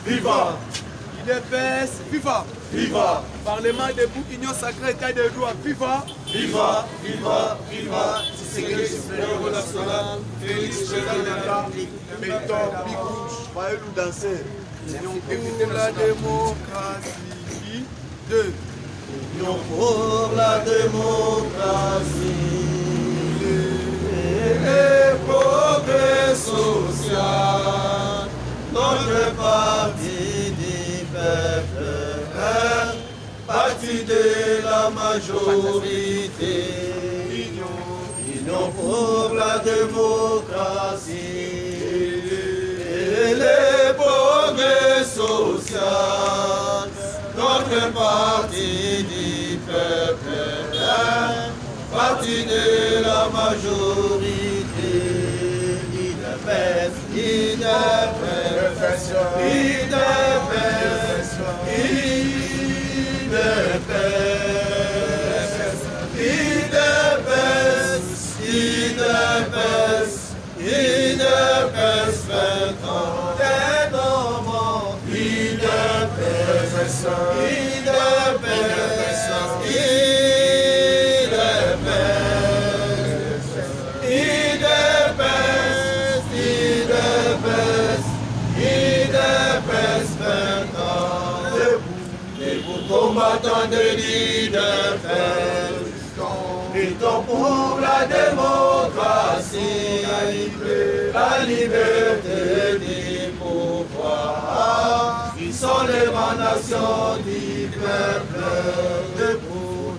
Viva! UDPS, viva! Viva! Parlement debout, Union sacrée, État de droit, viva! Viva! Viva! Viva! Tshisekedi Super National, Félix Président de la République, Béton, Bigouche, Maëlou Danser. Union pour la démocratie. 2. Union pour la démocratie et le progrès social. Notre parti du peuple, parti de la majorité. Union pour la démocratie et le progrès social. Notre parti du peuple, parti de la majorité. Combattants de l'UDPS, luttons pour la démocratie, la liberté du pouvoir. Ils sont l'émanation du peuple, debout,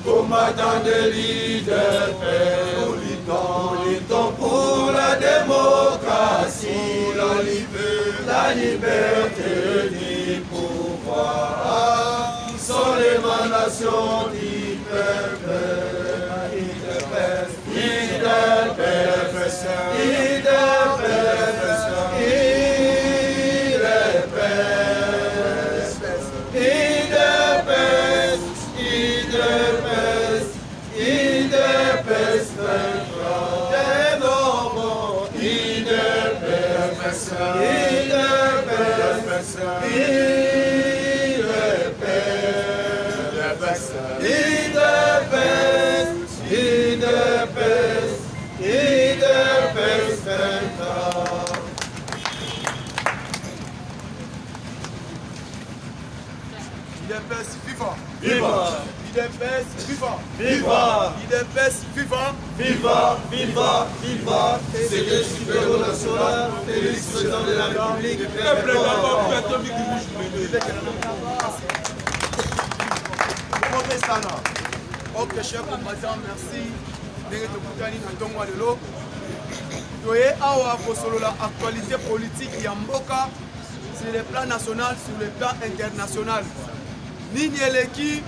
combattants de l'UDPS, luttons pour la démocratie, la liberté du pouvoir. Sont l'émanation du peuple. UDPS, viva! Viva! UDPS, viva! Viva! UDPS, viva! Viva! Viva! Viva! Tshisekedi Super National, Félix Président de la République, peuple d'abord, peuple Ok, cher combattant, merci. Ndenge tokutani na ntongo ya lelo. Toye awa kosolola actualité politique ya mboka sur le plan national, sur le plan international. Nini eleki,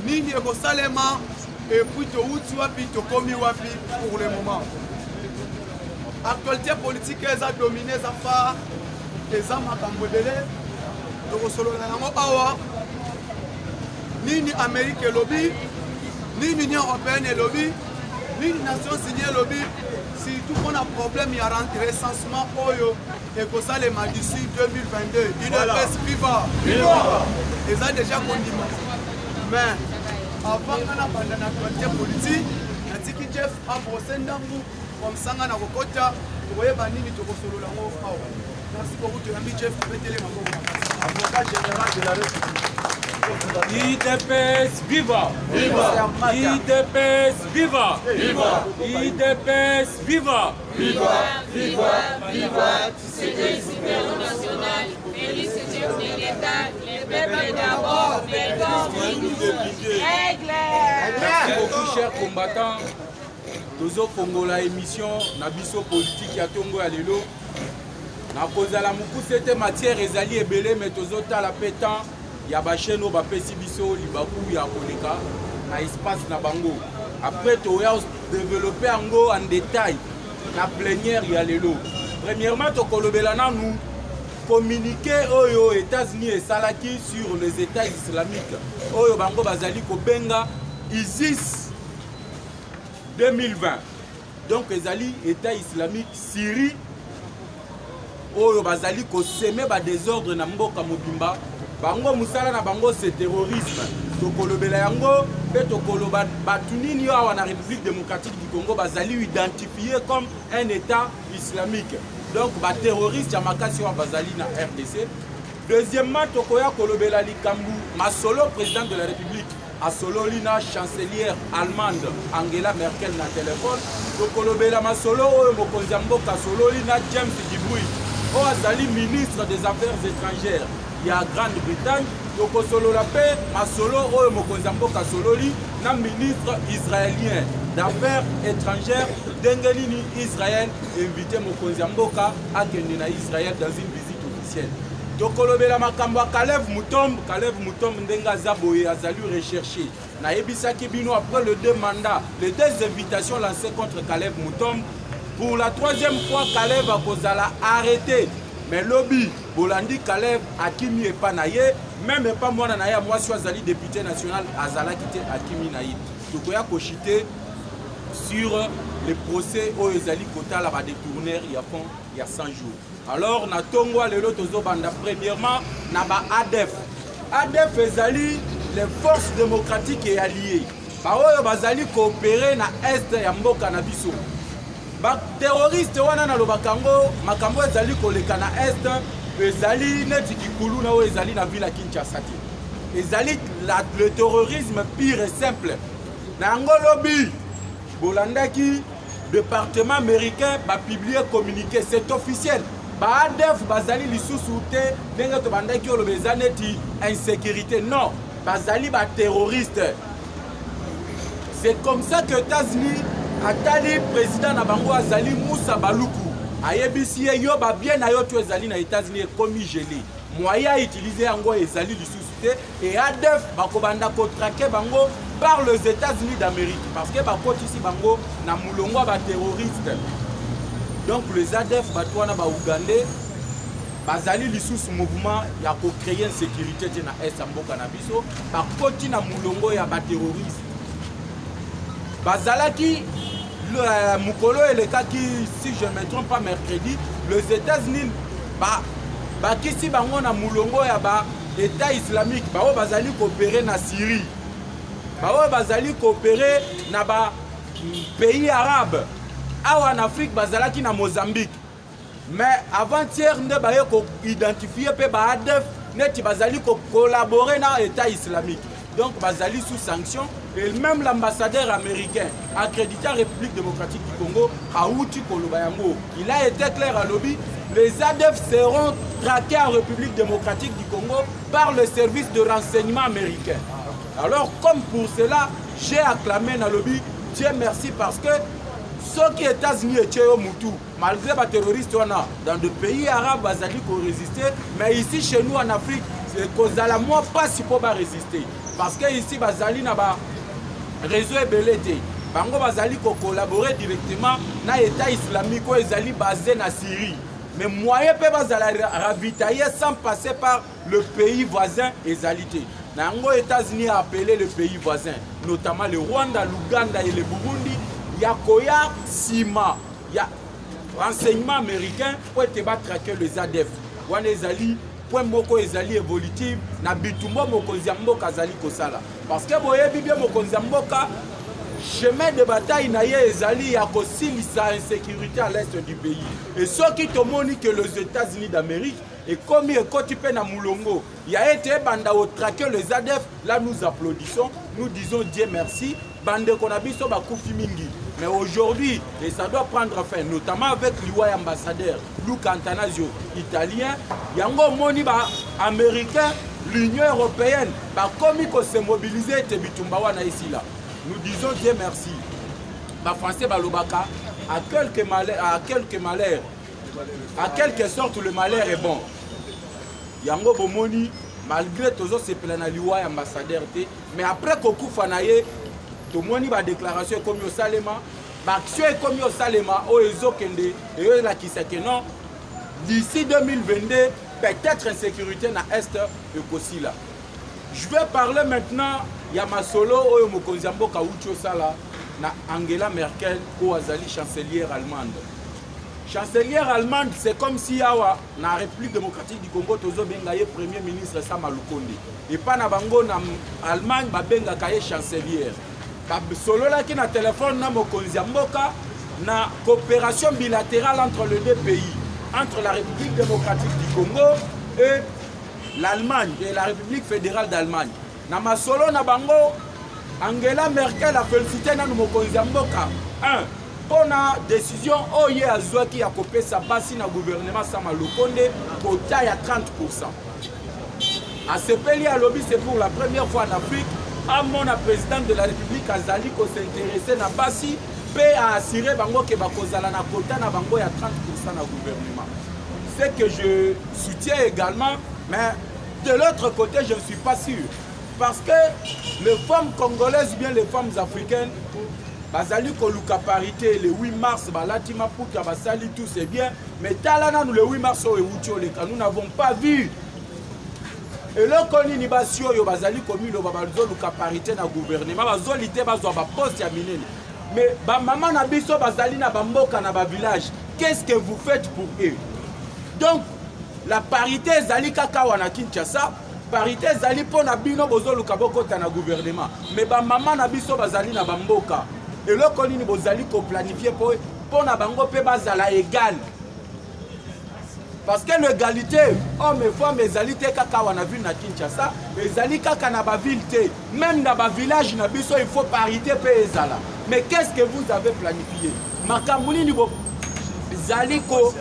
nini ekosalema, et puis touti wapi, tokomi wapi pour le moment. Actualité politique eza dominé za fa eza makambo ebele. Tokosolola yango awa. Nini Amérique lobby, nini Union Européenne lobby, nini Nations Unies lobby, si tout le monde a problème, il y a un recensement Oyo et que ça les d'ici 2022. UDPS viva! Viva! Et ça déjà condamné. Mais avant qu'on a parlé de l'actualité politique, on a dit que Jeff a brossé Ndambu comme ça on a recoté pour y banni de solo la Merci beaucoup, tu as mis Jeff pour péter les mamans. Avocat général de la République. UDPS viva! Viva! UDPS viva! Viva! UDPS viva! Viva! Viva! Viva! Tshisekedi Super National, Félix chef de l'État, les peuples d'abord, Merci beaucoup, chers combattants. Tozo Fongola émission, Nabiso politique ya Tongo ya lelo. Na kozala mukuse te matière ezali ebele mais tozo tala pétan. Ya bacheno bapesi biso libaku ya koleka na espace na bango. Après toya développer yango en détail na plénière ya lelo. Premièrement tokolobela nanu communiquer oyo États-Unis et salaki sur les États islamiques. Oyo bango bazali ko benga ISIS 2020. Donc ezali État islamique Syrie oyo bazali koseme badésordre na mboka mobimba bango musala na bango c'est terrorisme tokolobela yango mpe tokoloba bato nini yo awa na République démocratique du Congo bazali identifié comme un état islamique donc baterroriste ya makasi oyo bazali na RDC. Deuxièmement tokoya kolobela likambu masolo président de la République asololi na chancelière allemande Angela Merkel na téléphone tokolobela masolo oyo mokonzi ya mboka asololi na James Dibouy oyo azali ministre des affaires étrangères ya Grande-Bretagne tokosolola mpe masolo oyo mokonzi ya mboka asololi na ministre israélien d'affaires étrangères ndenge nini Israël invité mokonzi ya mboka akende na Israël dans une visite officielle. tokolobela makambo ya Kalev Mutombo ndenge aza boye azali recherché nayebisaki bino après les deux mandats les deux invitations lancées contre Kalev Mutombo pour la troisième fois Kalev akozala arrêté mais lobby bolandi Kalev akimi epa na ye même epa mwana na ye mwasi azali député national azalaki te akimi na ye tokoya kochite sur les procès oyo ezali kotala ba détourneur ya fond ya 100 jours. Alors na tongwa lelo tozobanda premièrement na ba ADF ezali les forces démocratiques et alliées ba oyo bazali coopérer na est ya mboka na biso ba terroriste wana na lobakango makambo ezali koleka na est ezali neti kikulu na oyo ezali na ville ya Kinshasa ezali le terrorisme pire et simple na ngolobi bolandaki département américain ba publié communiqué c'est officiel ba ADF bazali lisusu te ndenge to bandaki olobeza neti insécurité non bazali ba terroriste. C'est comme ça que États-Unis atali président na bango azali Moussa Baluku ayebisi yo ba bien na yo to ezali na États-Unis komi gelé moyen utiliser yango ezali lisusu te et ADF bakobanda ko traquer bango par les États-Unis d'Amérique parce que bakoti ici bango na mulongo ba terroriste. Donc les ADF batwana ba Ougandais bazali lisusu mouvement ya ko créer insécurité na est mboka na biso bakoti na mulongo ya ba terroriste bazalaki le mukolo elekaki si je ne me trompe pas mercredi les États-Unis bakisi bango na mulongo ya ba état islamique bao bazali coopérer na Syrie bao bazali coopérer na ba pays arabes awa en Afrique bazalaki na Mozambique mais avant-hier nde baye ko identifier pe ba ADF neti bazali ko collaborer na état islamique donc bazali sous sanction et même l'ambassadeur américain accrédité à République démocratique du Congo Aouti Kolobayango il a été clair à lobby les ADF seront traqués en République démocratique du Congo par le service de renseignement américain. Alors comme pour cela j'ai acclamé na lobby Dieu merci parce que ceux qui États-Unis et Mutu malgré les terroristes dans des pays arabes bazali ko résister mais ici chez nous en Afrique c'est cause à la moi pas si pour résister parce que ici bazali na ba réseau ebelete bango bazali ko collaborer directement na état islamique ou ezali basé na Syrie mais moyen pe bazala ravitailler sans passer par le pays voisin ezalité nango États-Unis a appelé le pays voisin notamment le Rwanda, l'Ouganda et le Burundi yakoya sima ya renseignement américain pour te battre traquer les ADF wana ezali point moko ezali évolutive na bitumbo mokonzi ya mboka azali kosala parce que boyebi bien mokonzi ya mboka chemin de bataille na ye ezali ya kosilisa insécurité à l'est du pays et ceux qui tomoni que les États-Unis d'Amérique et comme ekoti pe na mulongo ya été banda au traquer les ADF là nous applaudissons nous disons Dieu merci bande qu'on a biso bakufi mingi mais aujourd'hui et ça doit prendre fin notamment avec l'UA ambassadeur Luc Antanasio italien yango moni ba américain l'Union européenne ba komi ko se mobiliser te bitumba wana ici là nous disons Dieu merci ba français ba lobaka à quelque malheur à quelque sorte le malheur est bon yango bomoni malgré toujours se plaindre l'UA ambassadeur te mais après koku fanaye tout le monde a déclaration comme au Salema, l'action est comme au Salema, au Ezokende, et là qui sait que non, d'ici 2022, peut-être insécurité dans l'Est et aussi là. Je vais parler maintenant, il y a ma solo, au Mokonzambo Kaucho Sala, na Angela Merkel, ou Azali chancelière allemande. chancelière allemande, c'est comme si awa na République démocratique du Congo tozo benga ye premier ministre Sama Lukonde. Et pas na bango na Allemagne ba benga kaye chancelière. Ba solo la ki na téléphone na mokonzi ya mboka na coopération bilatérale entre les deux pays, entre la République démocratique du Congo et l'Allemagne et la République fédérale d'Allemagne. Na masolo na bango Angela Merkel a félicité na mokonzi ya mboka. Pour la décision, Oye Azouaki a coupé sa base dans le gouvernement Sama Lukonde pour taille à 30%. À ce pays, à lobby, c'est pour la première fois en Afrique, à mon président de la République Azali qui s'intéressait à Bassi, et à assurer bango que bakozala na quota na bango ya 30% dans le gouvernement. C'est que je soutiens également, mais de l'autre côté, je ne suis pas sûr. Parce que les femmes congolaises ou bien les femmes africaines, Bazali Koluka parité le 8 mars, Balatima Pouka Basali, tout c'est bien. Mais Talana, nous le 8 mars, nous n'avons pas vu. Et là, quand on y va sur Bazali Komi, le Babazo Luka parité dans le gouvernement, Bazolité Bazoa poste à Minene. Mais maman Nabiso Bazali na Bamboka na village, qu'est-ce que vous faites pour eux? Donc, la parité Zali Kakawana Kinshasa, parité Zali pour Nabino Bozo Luka Bokota na gouvernement. Mais maman Nabiso Bazali na Bamboka. Et là, quand on a planifié pour na bango pe bazala égal. Parce que l'égalité, hommes et femmes, égalité kaka wana ville na Kinshasa, égalité kaka na ba ville te, même dans ba village na biso il faut parité pe ezala. Mais qu'est-ce que vous avez planifié? Makamuni ni bo zali ko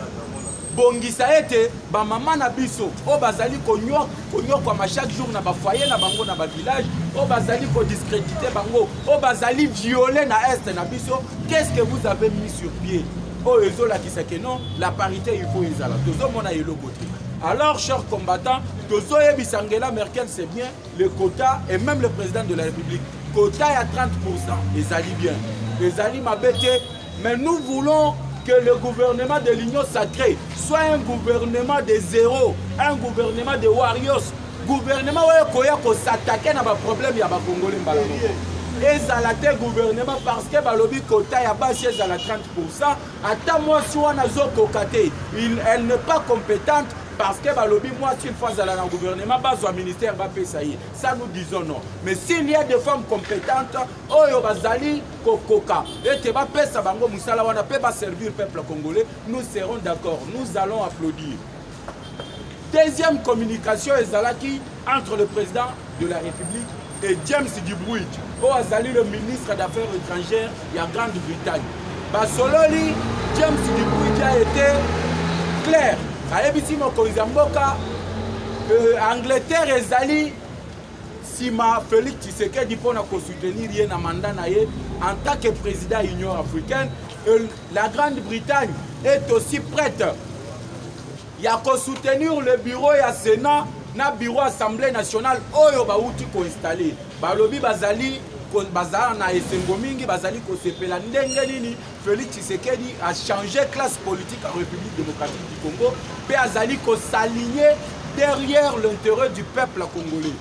bongisa ete ba maman na biso o bazali ko nyoko ma chaque jour na ba foyer na bango na ba village o bazali ko discréditer bango o bazali violer na est na biso. Qu'est-ce que vous avez mis sur pied? Oh ezola qui sait que non, la parité il faut ezala tozo mona yelo côté. Alors chers combattants, tozo yebisa Angela Merkel c'est bien le quota et même le président de la République quota à 30%, ezali bien, ezali mabete, mais nous voulons que le gouvernement de l'Union sacrée soit un gouvernement de zéro, un gouvernement de warriors, gouvernement où il faut s'attaquer à des problèmes, il y a des Congolais. Et ça a été gouvernement parce que le quota est à 30%. Attends moi si on a elle n'est pas compétente parce que moi si une fois dans le gouvernement, le ministère va payer ça y est. Ça nous disons non. Mais s'il y a des femmes compétentes, Oyo Bazali Kokoka, et tu vas payer ça bango musala wana peut pas servir le peuple congolais, nous serons d'accord. Nous allons applaudir. Deuxième communication ezalaki entre le président de la République et James Dibouidj, Azali le ministre d'Affaires étrangères de la Grande-Bretagne. Basololi, James Dibouidj a été clair. Ayebisi mokonzi mboka Angleterre ezali sima Félix Tshisekedi pour na soutenir ye na mandat na ye en tant que président de l'Union africaine. La Grande-Bretagne est aussi prête. Il y a qu'à soutenir le bureau et le Sénat, le bureau Assemblée nationale, oyo bauti ko installer. Balobi bazali bazala na esengo mingi bazali ko sepela ndenge nini Félix Tshisekedi a changé classe politique en République démocratique du Congo, pe azali ko s'aligner derrière l'intérêt du peuple congolais.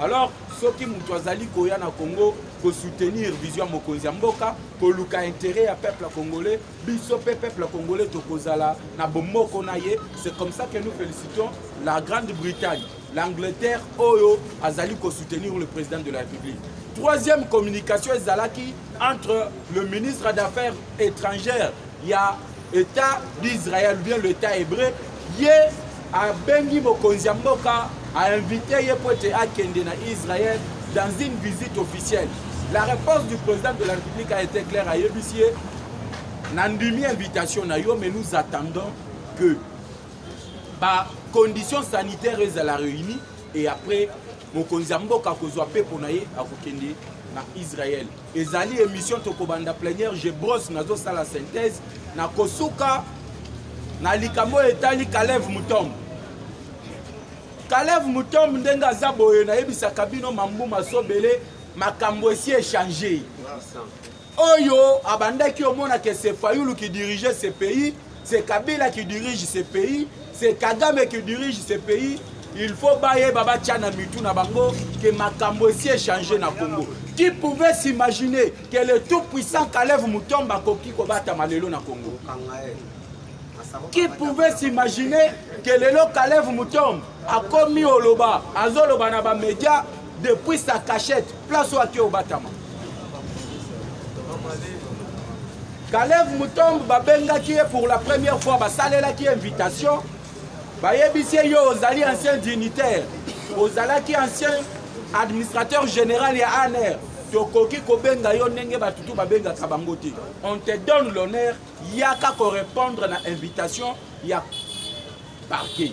Alors, ceux qui mutu azali koya na Congo pour soutenir vision mokonzi mboka, pour luka intérêt à peuple congolais, biso peuple congolais tokozala na bomoko na ye. C'est comme ça que nous félicitons la Grande-Bretagne, l'Angleterre, oyo azali ko soutenir le président de la République. Troisième communication ezalaki entre le ministre d'Affaires étrangères, il y a l'État d'Israël, bien l'État hébreu, yé a bengi mokonzi mboka a invité Yepote Akende na Israël dans une visite officielle. La réponse du président de la République a été claire à Yebisie. Nandimi invitation na yo, mais nous attendons que les conditions sanitaires soient réunies et après mokonzi mboka kozwa pe ponaye akokende na Israël. Ezali émission tokobanda plénière, je brosse nazo sala synthèse na kosuka na likambo etali Kalev Mutombo. Kalev Mutombo ndenga zaboye na yebisa kabino mambu masobele makambo esi échangé. Oyo abandaki omona que c'est Fayulu qui dirigeait ce pays, c'est Kabila qui dirige ce pays, c'est Kagame qui dirige ce pays. Il faut bailler Baba Tchana Mitou na bango que makambo esi échangé na Congo. Qui pouvait s'imaginer que le tout puissant Kalev Mutombo koki kobata malelo na Congo? Qui pouvait s'imaginer que Lelo Kalev Mutombo a commis au Loba, à Zoloba na ba média depuis sa cachette, place où Aki Obatama. Kalev Mutombo Babenga qui est pour la première fois, Basalela qui invitation, Bayebissie yo Ozali ancien dignitaire, Ozala qui ancien administrateur général et ANR. Tokoki kobenga yo nenge batutu babenga kabangoti. On te donne l'honneur, yaka ko répondre na invitation ya parquet.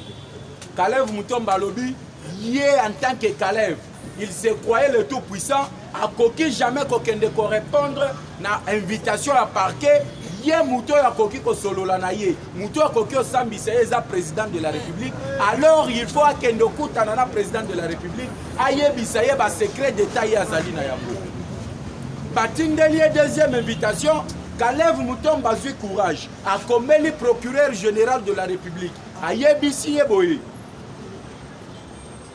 Kalev Mutombo Balobi, yé en tant que Kalev, il se croyait le tout puissant, a koki jamais kokende ko répondre na invitation à parquet. Yé muto ya koki ko solola na ye, muto ya koki osambisa eza président de la République. Alors il faut akendo kutana na président de la République, ayebisa ye ba secret d'état ya azali na yango. Batindeli deuxième invitation, Kalev Mutombo azui courage, a komeli procureur général de la République, ayebisi ye boye.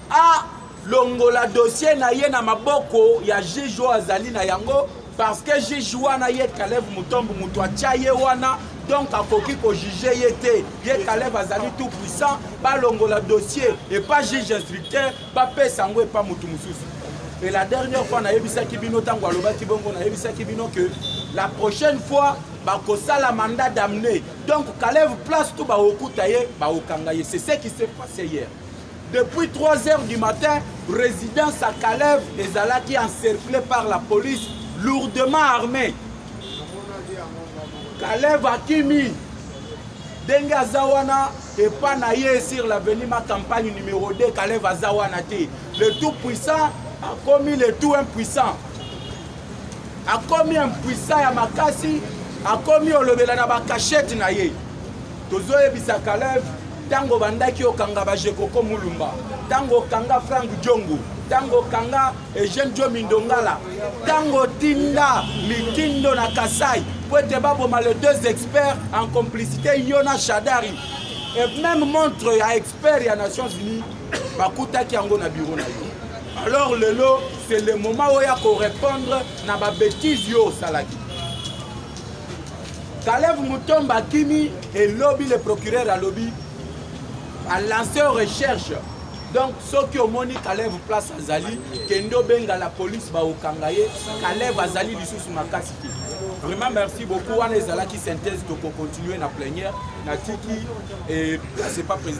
A longola dossier na ye na maboko ya Jijo azali na yango, parce que Jijo wana ye Kalev Mutombo muto atia ye wana, donc akoki ko juger ye te, ye Kalev azali tout puissant, ba longola dossier et pas juge instructeur, pas pesa ngo et pas mutu mususu. Et la dernière fois, que la prochaine fois, la mandat d'amener. Donc, Kalev place tout Baokangaye. C'est ce qui s'est passé hier. Depuis 3 h du matin, résidence à Kalev et Zalaki encerclés par la police, lourdement armés. Kalev Akimi, Denga Zawana et Panaye sur l'avenue ma campagne numéro 2, Kalev Azawana. Le tout puissant a commis le tout impuissant. A commis impuissant ya makasi, a commis olobela na ba cachette na ye. Tozo ebisa Kalev, tango bandaki okanga ba Jekoko Mulumba, tango kanga Frank Djongo, tango kanga Eugène Mindongala, tango tinda mitindo na Kasai, poete baboma les 2 experts en complicité Yona Shadari. Et même montre ya expert ya Nations Unies, bakutaki yango na bureau na yo. Alors Lelo, c'est le moment où il y a qu'on répondre à ma bêtise yo salaki. Kalev Mutombo Akimi et lobby, le procureur à lobby, a lancé une recherche. Donc, ceux qui ont moni Kalev place Azali, Kendo Benga la police va au Kangaye, Kalev Azali du sous Makasiki. Vraiment merci beaucoup. On est là qui synthèse, donc on continue la plénière, Natiki et c'est pas présent.